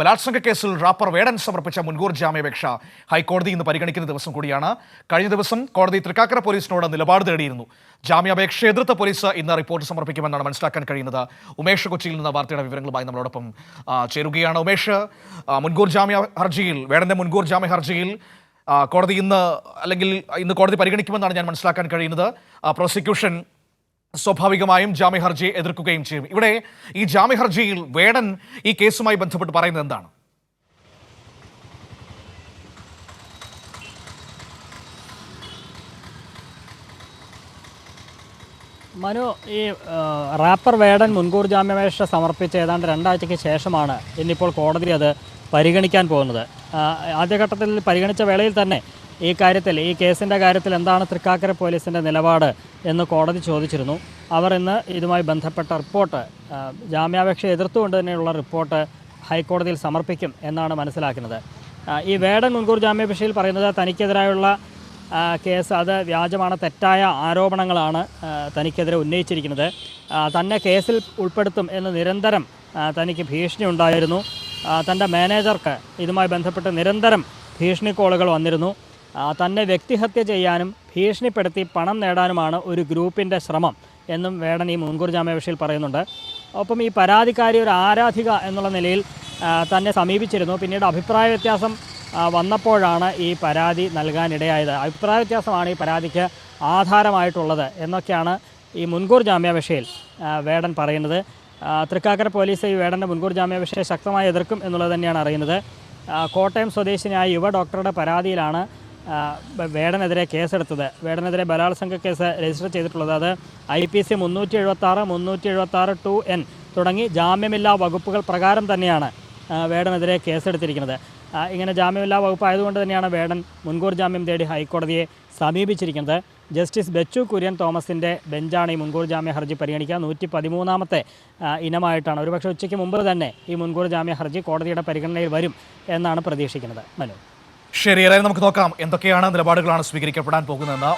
ബലാത്സംഗ കേസിൽ റാപ്പർ വേടൻ സമർപ്പിച്ച മുൻകൂർ ജാമ്യാപേക്ഷ ഹൈക്കോടതി ഇന്ന് പരിഗണിക്കുന്ന ദിവസം കൂടിയാണ്. കഴിഞ്ഞ ദിവസം കോടതി തൃക്കാക്കര പോലീസിനോട് നിലപാട് തേടിയിരുന്നു. ജാമ്യാപേക്ഷ എതിർത്ത പോലീസ് ഇന്ന് റിപ്പോർട്ട് സമർപ്പിക്കുമെന്നാണ് മനസ്സിലാക്കാൻ കഴിയുന്നത്. ഉമേഷ് കൊച്ചിയിൽ നിന്ന് വാർത്തയുടെ വിവരങ്ങളുമായി നമ്മളോടൊപ്പം ചേരുകയാണ്. ഉമേഷ്, മുൻകൂർ ജാമ്യ ഹർജിയിൽ വേടന്റെ മുൻകൂർ ജാമ്യ ഹർജിയിൽ കോടതി ഇന്ന് കോടതി പരിഗണിക്കുമെന്നാണ് ഞാൻ മനസ്സിലാക്കാൻ കഴിയുന്നത്. പ്രോസിക്യൂഷൻ സ്വാഭാവികമായും ജാമ്യ ഹർജിയെ എതിർക്കുകയും ചെയ്യും. ഇവിടെ ഈ ജാമ്യ ഹർജിയിൽ വേടൻ ഈ കേസുമായി ബന്ധപ്പെട്ട് പറയുന്നത് എന്താണ്? മനു, ഈ റാപ്പർ വേടൻ മുൻകൂർ ജാമ്യാപേക്ഷ സമർപ്പിച്ച ഏതാണ്ട് 2 ആഴ്ചയ്ക്ക് ശേഷമാണ് ഇന്നിപ്പോൾ കോടതി അത് പരിഗണിക്കാൻ പോകുന്നത്. ആദ്യഘട്ടത്തിൽ പരിഗണിച്ച വേളയിൽ തന്നെ ഈ കേസിൻ്റെ കാര്യത്തിൽ എന്താണ് തൃക്കാക്കര പോലീസിൻ്റെ നിലപാട് എന്ന് കോടതി ചോദിച്ചിരുന്നു. അവർ ഇന്ന് ഇതുമായി ബന്ധപ്പെട്ട റിപ്പോർട്ട്, ജാമ്യാപേക്ഷ എതിർത്തുകൊണ്ട് തന്നെയുള്ള റിപ്പോർട്ട് ഹൈക്കോടതിയിൽ സമർപ്പിക്കും എന്നാണ് മനസ്സിലാക്കുന്നത്. ഈ വേടൻ മുൻകൂർ ജാമ്യാപേക്ഷയിൽ പറയുന്നത് തനിക്കെതിരായുള്ള കേസ് അത് വ്യാജമാണ്, തെറ്റായ ആരോപണങ്ങളാണ് തനിക്കെതിരെ ഉന്നയിച്ചിരിക്കുന്നത്. തന്നെ കേസിൽ ഉൾപ്പെടുത്തും എന്ന് നിരന്തരം തനിക്ക് ഭീഷണി ഉണ്ടായിരുന്നു. തൻ്റെ മാനേജർക്ക് ഇതുമായി ബന്ധപ്പെട്ട് നിരന്തരം ഭീഷണി കോളുകൾ വന്നിരുന്നു. തന്നെ വ്യക്തിഹത്യ ചെയ്യാനും ഭീഷണിപ്പെടുത്തി പണം നേടാനുമാണ് ഒരു ഗ്രൂപ്പിൻ്റെ ശ്രമം എന്നും വേടൻ ഈ മുൻകൂർ ജാമ്യാപേക്ഷയിൽ പറയുന്നുണ്ട്. ഒപ്പം ഈ പരാതിക്കാരി ഒരു ആരാധിക എന്നുള്ള നിലയിൽ തന്നെ സമീപിച്ചിരുന്നു. പിന്നീട് അഭിപ്രായ വ്യത്യാസം വന്നപ്പോഴാണ് ഈ പരാതി നൽകാനിടയായത്. അഭിപ്രായ വ്യത്യാസമാണ് ഈ പരാതിക്ക് ആധാരമായിട്ടുള്ളത് എന്നൊക്കെയാണ് ഈ മുൻകൂർ ജാമ്യാപേക്ഷയിൽ വേടൻ പറയുന്നത്. തൃക്കാക്കര പോലീസ് ഈ വേടൻ്റെ മുൻകൂർ ജാമ്യാപേക്ഷയെ ശക്തമായി എതിർക്കും എന്നുള്ളത് തന്നെയാണ് അറിയുന്നത്. കോട്ടയം സ്വദേശിനിയായ യുവ ഡോക്ടറുടെ പരാതിയിലാണ് വേടനെതിരെ കേസെടുത്തത്. വേടനെതിരെ ബലാത്സംഗ കേസ് രജിസ്റ്റർ ചെയ്തിട്ടുള്ളത് അത് IPC 376, 376 2N തുടങ്ങി ജാമ്യമില്ലാ വകുപ്പുകൾ പ്രകാരം തന്നെയാണ് വേടനെതിരെ കേസെടുത്തിരിക്കുന്നത്. ഇങ്ങനെ ജാമ്യമില്ലാ വകുപ്പ് ആയതുകൊണ്ട് തന്നെയാണ് വേടൻ മുൻകൂർ ജാമ്യം തേടി ഹൈക്കോടതിയെ സമീപിച്ചിരിക്കുന്നത്. ജസ്റ്റിസ് ബെച്ചു കുര്യൻ തോമസിൻ്റെ ബെഞ്ചാണ് ഈ മുൻകൂർ ജാമ്യ ഹർജി പരിഗണിക്കുക. 113ാമത്തെ ഇനമായിട്ടാണ്. ഒരുപക്ഷെ ഉച്ചയ്ക്ക് മുമ്പ് തന്നെ ഈ മുൻകൂർ ജാമ്യ ഹർജി കോടതിയുടെ പരിഗണനയിൽ വരും എന്നാണ് പ്രതീക്ഷിക്കുന്നത്. മനു, ശരി, ഏതായാലും നമുക്ക് നോക്കാം എന്തൊക്കെയാണ് നിലപാടുകളാണ് സ്വീകരിക്കപ്പെടാൻ പോകുന്നതെന്ന്.